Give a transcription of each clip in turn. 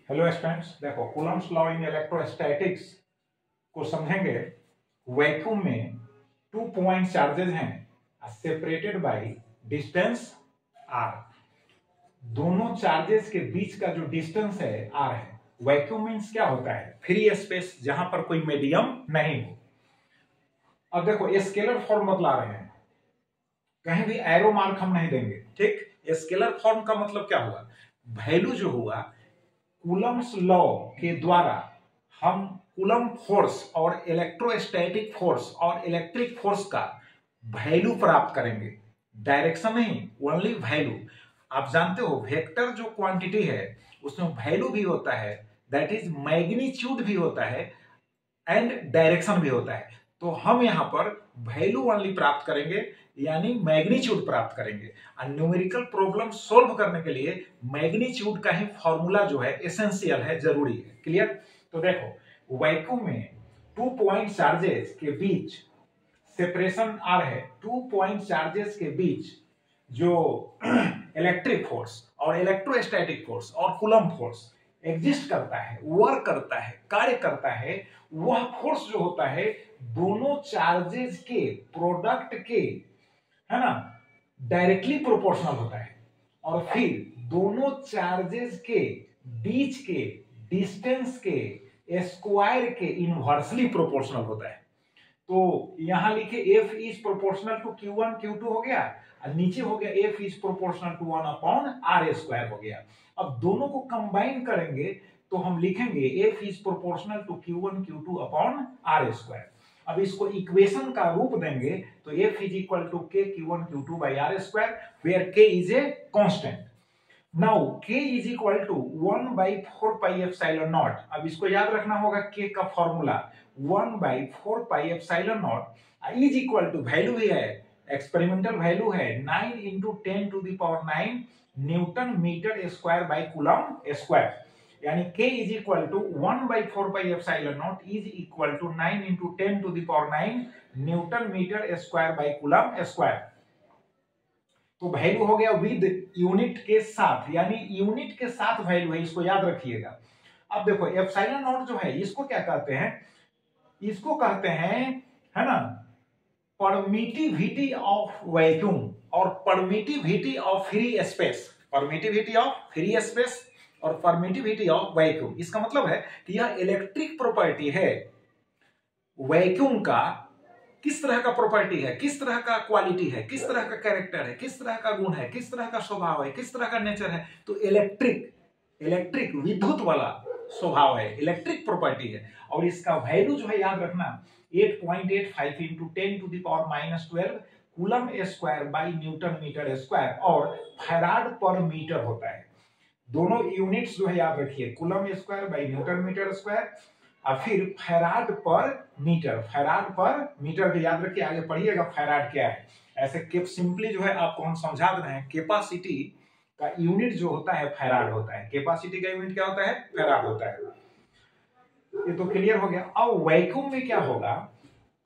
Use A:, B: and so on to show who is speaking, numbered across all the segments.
A: Hello students, देखो Coulomb's law in electrostatics को समझेंगे। वैक्यूम में 2 पॉइंट चार्जेज हैं सेपरेटेड बाय डिस्टेंस r। दोनों चार्जेस के बीच का जो डिस्टेंस है r है। वैक्यूम मीन्स क्या होता है? फ्री स्पेस जहां पर कोई मीडियम नहीं हो। अब देखो स्केलर फॉर्म बतला रहे हैं, कहीं भी एरो मार्क हम नहीं देंगे, ठीक। स्केलर फॉर्म का मतलब क्या हुआ? वैल्यू जो हुआ कूलम्ब्स लॉ के द्वारा हम कूलम्ब फोर्स और इलेक्ट्रोस्टैटिक फोर्स और इलेक्ट्रिक फोर्स का वैल्यू प्राप्त करेंगे। डायरेक्शन नहीं, ओनली वैल्यू। आप जानते हो वेक्टर जो क्वांटिटी है उसमें वैल्यू भी होता है, दैट इज मैग्नीट्यूड भी होता है एंड डायरेक्शन भी होता है। तो हम यहां पर वैल्यू ओनली प्राप्त करेंगे, यानी मैग्नीट्यूड प्राप्त करेंगे। और न्यूमेरिकल प्रॉब्लम सोल्व करने के लिए मैग्नीट्यूड का ही फॉर्मूला जो है एसेंशियल है, जरूरी है। क्लियर? तो देखो वैक्यूम में 2 पॉइंट चार्जेस के बीच सेपरेशन आर है। 2 पॉइंट चार्जेस के बीच जो इलेक्ट्रिक फोर्स और इलेक्ट्रोस्टैटिक फोर्स और कूलम्ब फोर्स एग्जिस्ट करता है, वर्क करता है, कार्य करता है, वह फोर्स जो होता है दोनों चार्जेस के प्रोडक्ट के, है ना, डायरेक्टली प्रोपोर्शनल होता है। और फिर दोनों चार्जेस के बीच के डिस्टेंस के स्क्वायर के इनवर्सली प्रोपोर्शनल होता है। तो यहां लिखे F is proportional to Q1 Q2 हो गया, और नीचे हो गया F is proportional to 1 upon R square हो गया। अब दोनों को कंबाइन करेंगे तो हम लिखेंगे F is proportional to Q1 Q2 upon R square. अब इसको इक्वेशन का रूप देंगे तो F is equal to K Q1 Q2 by R square, where K is a constant. Now K is equal to 1 by 4 pi epsilon naught. अब इसको याद रखना होगा, K का formula 1 by 4 pi epsilon naught is equal to, value भी है, experimental value है 9 into 10 to the power 9 newton metre square by coulomb square. यानी K is equal to 1 by 4 pi epsilon naught is equal to 9 into 10 to the power 9 newton metre square by coulomb square. तो value हो गया with unit के साथ, यानी unit के साथ value है, इसको याद रखिएगा। अब देखो एप्सिलॉन नॉट जो है इसको क्या कहते हैं? इसको कहते हैं, है ना, परमिटिविटी ऑफ वैक्यूम और permittivity of free space. Permittivity of free space और परमिटिविटी ऑफ वैक्यूम, इसका मतलब है कि यह इलेक्ट्रिक प्रॉपर्टी है वैक्यूम का। किस तरह का प्रॉपर्टी है, किस तरह का क्वालिटी है, किस तरह का कैरेक्टर है, किस तरह का गुण है, किस तरह का स्वभाव है, किस तरह का नेचर है? तो इलेक्ट्रिक विद्युत वाला स्वभाव है, इलेक्ट्रिक प्रॉपर्टी है। और इसका वैल्यू जो है याद रखना 8.85 into 10 to the power -12 coulomb square by newton metre square और फैराड पर मीटर होता है। दोनों यूनिट्स जो है याद रखिए, coulomb square by newton metre square और फिर farad per metre. Farad per metre भी याद रखिए, आगे पढ़िएगा फैराड क्या है। ऐसे सिंपली जो है आपको हम समझा रहे हैं, कैपेसिटी का यूनिट जो होता है फैराड होता है। कैपेसिटी का यूनिट क्या होता है? फैराड होता है। ये तो क्लियर हो गया। अब वैक्यूम में क्या होगा?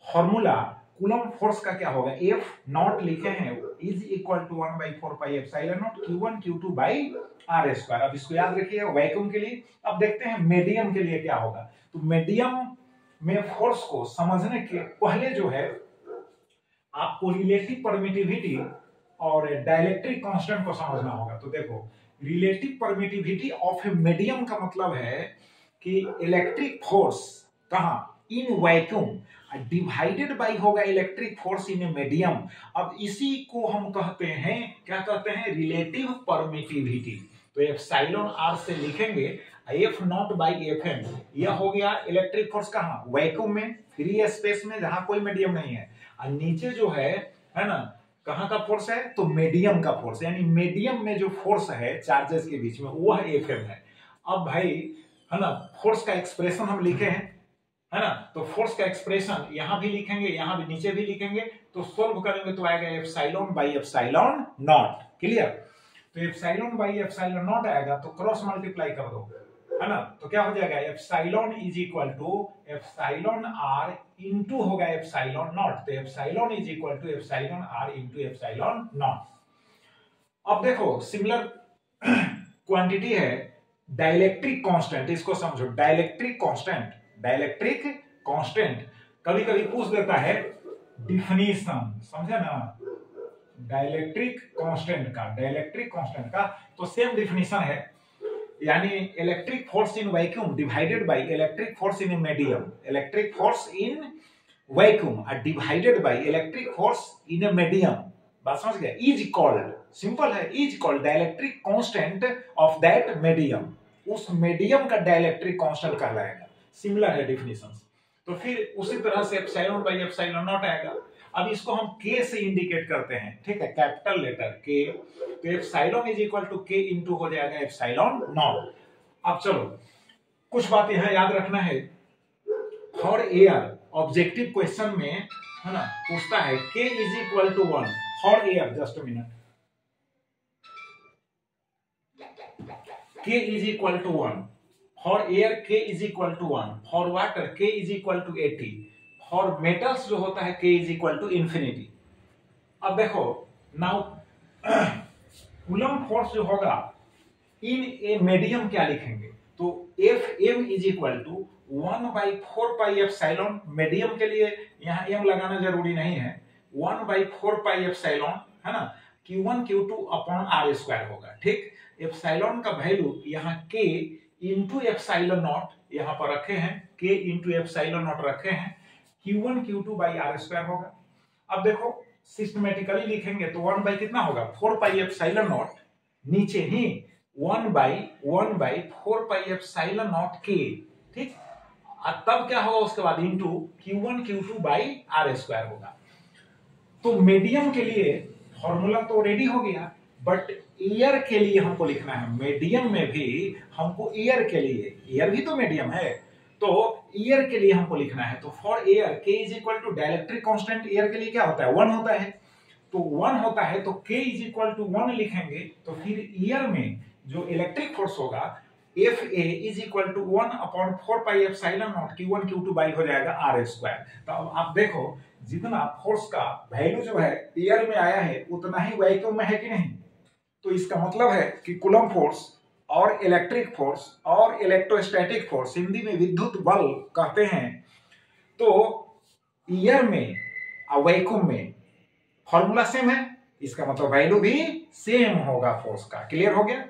A: फॉर्मूला कूलम्ब फोर्स का क्या होगा? F नॉट लिखे हैं is equal to 1 by 4 pi epsilon naught Q1 Q2 by R square. अब इसको याद रखिए वैक्यूम के लिए। अब देखते हैं मीडियम के लिए क्या होगा। तो मीडियम में फोर्स को समझने के पहले जो है आपको रिलेटिव परमिटिविटी और डाइलेक्ट्रिक कांस्टेंट को समझना होगा। तो देखो relative permittivity of a medium का मतलब है कि इलेक्ट्रिक फोर्स कहां? इन वैक्यूम डिवाइडेड बाई होगा electric force in a medium. अब इसी को हम कहते हैं, क्या कहते हैं? Relative permittivity. तो एप्सिलॉन आर से लिखेंगे F नॉट बाई Fn। यह हो गया इलेक्ट्रिक फोर्स कहां? वैक्यूम में, फ्री स्पेस में जहां कोई मीडियम नहीं है। और नीचे जो है ना, कहां का फोर्स है? तो मीडियम का फोर्स, यानी मीडियम में जो फोर्स है चार्जेस के बीच में वह Fm है। अब भाई, है ना, फोर्स का एक्सप्रेशन हम लिखे हैं, है ना, तो फोर्स का एक्सप्रेशन यहां भी लिखेंगे, यहां भी, नीचे भी लिखेंगे। तो सोल्व करेंगे तो आएगा epsilon by epsilon not. Clear? तो एप्सिलॉन बाई एप्सिलॉन नॉट आएगा तो क्रॉस मल्टीप्लाई कर दो, है ना, तो क्या हो जाएगा? Epsilon is equal to epsilon R into होगा एप्सिलॉन नॉट। तो epsilon is equal to epsilon R into epsilon naught. अब देखो सिमिलर क्वांटिटी है डाइलेक्ट्रिक कांस्टेंट, इसको समझो, डाइलेक्ट्रिक कांस्टेंट, डाइलेक्ट्रिक कांस्टेंट कभी कभी पूछ देता है डिफिनीशन, समझे ना, डाइलेक्ट्रिक कांस्टेंट का तो सेम डिफिनीशन है, यानी electric force in vacuum divided by electric force in medium, electric force in vacuum or divided by electric force in a medium, बात समझ गया, इज कॉल्ड, सिंपल है, is called dielectric constant of that medium, उस medium का dielectric constant कहलाएगा, similar है definitions. तो फिर उसी तरह से एप्सिलॉन बाय एप्सिलॉन नॉट आएगा। अब इसको हम के से इंडिकेट करते हैं, ठीक है, कैपिटल लेटर के, तो एप्सिलॉन इज इक्वल टू के इनटू हो जाएगा एप्सिलॉन नॉट। अब चलो कुछ बात यहां याद रखना है, फॉर एयर ऑब्जेक्टिव क्वेश्चन में है ना पूछता है K is equal to 1 for air, just a minute, K is equal to 1 for air, K is equal to 1 for water, K is equal to 80, for metals जो होता है K is equal to infinity. अब देखो now coulomb force जो होगा इन a medium क्या लिखेंगे, तो F M is equal to 1/4 pi epsilon, medium के लिए यहाँ एम लगाना जरूरी नहीं है, 1/4 पाई एप्सिलॉन है ना, Q1 Q2 upon R square होगा, ठीक। एप्सिलॉन का वैल्यू यहाँ के इंटू एप्सिलॉन नॉट यहाँ पर रखे हैं, के इंटू एप्सिलॉन नॉट रखे हैं, Q1 Q2 by are square होगा। अब देखो सिस्टमेटिकली लिखेंगे तो 1 बाई कितना होगा 4 पाई एप्सिलॉन नॉट, नीचे ही 1 बाई 4 पाई एप्सिलॉन नॉट के, ठीक। तब क्या होगा उसके बाद into Q1 Q2 by are square होगा। तो मीडियम के लिए फॉर्मूला तो रेडी हो गया, बट एयर के लिए हमको लिखना है, मीडियम में भी हमको एयर के लिए, एयर भी तो मीडियम है, तो एयर के लिए हमको लिखना है, तो for air K is equal to dielectric constant air के लिए क्या होता है 1 होता है, तो 1 होता है तो के इज इक्वल टू 1 लिखेंगे, तो फिर एयर में जो इलेक्ट्रिक फोर्स होगा F A is equal to 1 upon 4 pi epsilon naught Q1 Q2 by हो जाएगा आर स्क्वायर। तो अब आप देखो जितना फोर्स का वैल्यू जो है एयर में आया है उतना ही वैक्यूम में है कि नहीं, तो इसका मतलब है कि कूलम्ब फोर्स और इलेक्ट्रिक फोर्स और इलेक्ट्रोस्टैटिक फोर्स, हिंदी में विद्युत बल कहते हैं, तो एयर में और वैक्यूम में फॉर्मूला सेम है, इसका मतलब वैल्यू भी सेम होगा फोर्स का, क्लियर हो गया।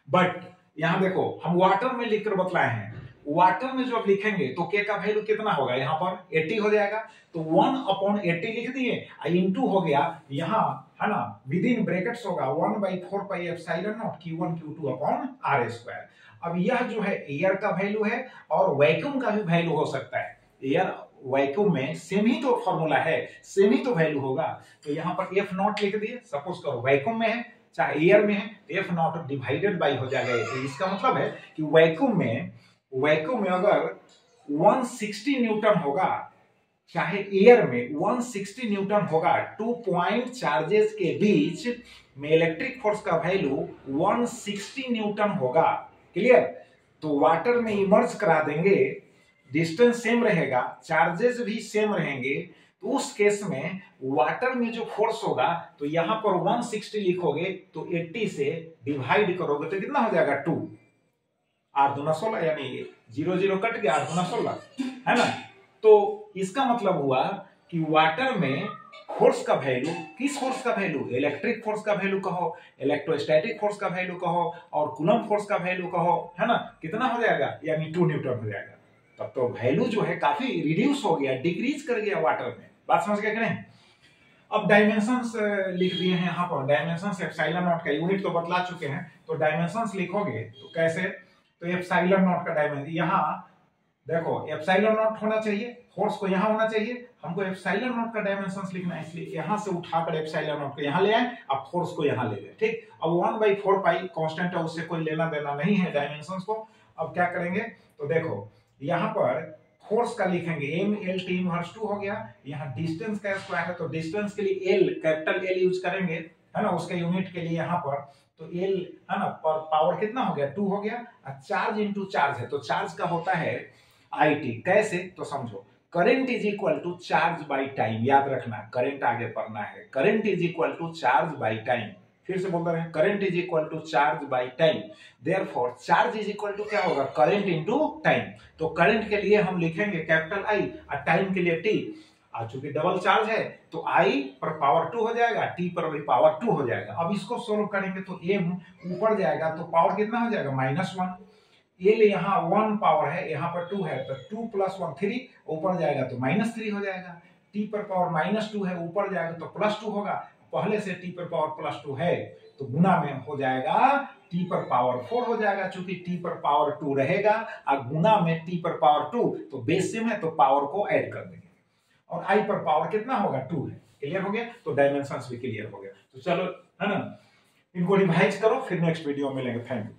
A: बट यहां देखो हम वाटर में लिखकर बतलाए हैं, वाटर में जो आप लिखेंगे तो के का वैल्यू कितना होगा यहाँ पर 80 हो जाएगा, तो 1 अपॉन 80 लिख दिए, इनटू हो गया यहाँ है ना विद इन ब्रैकेट्स होगा 1/4 pi epsilon naught Q1 Q2 upon R square. अब यह जो है एयर का वैल्यू है और वैक्यूम का भी वैल्यू हो सकता है, एयर वैक्यूम में सेम ही तो फॉर्मूला है, सेम ही तो वैल्यू होगा, तो यहाँ पर एफ नॉट लिख दिए, सपोज करो वैक्यूम में है चाहे एयर में है, एफ नॉट डिवाइडेड बाई हो जाएगा, तो इसका मतलब है कि वैक्यूम में अगर 160 न्यूटन होगा, चाहे एयर में 160 न्यूटन होगा, 2 पॉइंट चार्जेस के बीच में इलेक्ट्रिक फोर्स का वैल्यू 160 न्यूटन होगा, क्लियर। तो वाटर में इमर्ज करा देंगे, डिस्टेंस सेम रहेगा, चार्जेस भी सेम रहेंगे, तो उस केस में वाटर में जो फोर्स होगा तो यहां पर 160 लिखोगे तो 80 से डिवाइड करोगे तो कितना हो जाएगा 2, 8 दूना 16, यानी 0 0 कट गया, 8 दूना 16 है ना। तो इसका मतलब हुआ कि वाटर में फोर्स का वैल्यू, किस फोर्स का वैल्यू, इलेक्ट्रिक फोर्स का वैल्यू कहो, इलेक्ट्रोस्टैटिक फोर्स का वैल्यू कहो और कूलम्ब फोर्स का वैल्यू कहो, है ना, कितना हो जाएगा, यानी 2 न्यूटन हो जाएगा। तब तो वैल्यू जो है काफी रिड्यूस हो गया, डिक्रीज कर गया वाटर में, बात समझ गया कि नहीं। अब डायमेंशंस लिख दिए हैं यहाँ पर, डायमेंशंस एप्सिलॉन नॉट का यूनिट तो बतला चुके हैं, तो डायमेंशंस लिखोगे तो कैसे, तो एप्सिलॉन नॉट का डायमेंशन यहाँ देखो एप्सिलॉन नॉट होना चाहिए, फोर्स को यहाँ होना चाहिए, हमको एप्सिलॉन नॉट का डायमेंशंस लिखना है, इसलिए यहाँ से उठाकर एप्सिलॉन नॉट को यहाँ ले आए, अब फोर्स को यहाँ ले गए, ठीक। अब 1/4 पाई कांस्टेंट है, उससे कोई लेना देना नहीं है डायमेंशंस को। अब क्या करेंगे, तो देखो यहाँ पर फोर्स का लिखेंगे एम एल टी इनवर्स 2 हो गया, यहाँ डिस्टेंस का स्क्वायर है तो डिस्टेंस के लिए एल, कैपिटल एल यूज करेंगे, है ना, उसके यूनिट के लिए यहाँ पर, तो एल है ना पर पावर कितना हो गया 2 हो गया, चार्ज इंटू चार्ज है तो चार्ज का होता है IT, कैसे तो समझो, current is equal to charge by time, याद रखना करंट आगे पढ़ना है, current is equal to charge by time, फिर से बोलते रहे, current is equal to charge by time, therefore charge is equal to क्या होगा, करंट इनटू टाइम। तो करंट के लिए हम लिखेंगे कैपिटल आई और टाइम के लिए टी। चूंकि डबल चार्ज है तो आई पर पावर 2 हो जाएगा, टी पर भी पावर 2 हो जाएगा। अब इसको सोल्व करेंगे तो एम ऊपर जाएगा तो पावर कितना हो जाएगा, -1। ये ले यहाँ 1 पावर है, यहाँ पर 2 है, तो 2 + 1 3, ऊपर जाएगा तो -3 हो जाएगा। टी पर पावर -2 है, ऊपर जाएगा तो +2 होगा। पहले से टी पर पावर +2 है तो गुना में हो जाएगा टी पर पावर 4 हो जाएगा। चूंकि टी पर पावर 2 रहेगा और गुना में टी पर पावर 2, तो बेस सेम है तो पावर को ऐड कर देंगे। और आई पर पावर कितना होगा, 2 है। क्लियर हो गया, तो डायमेंशंस भी क्लियर हो गया। तो चलो, है ना, इनको रिवाइज करो, फिर नेक्स्ट वीडियो में मिलेंगे। Thank you.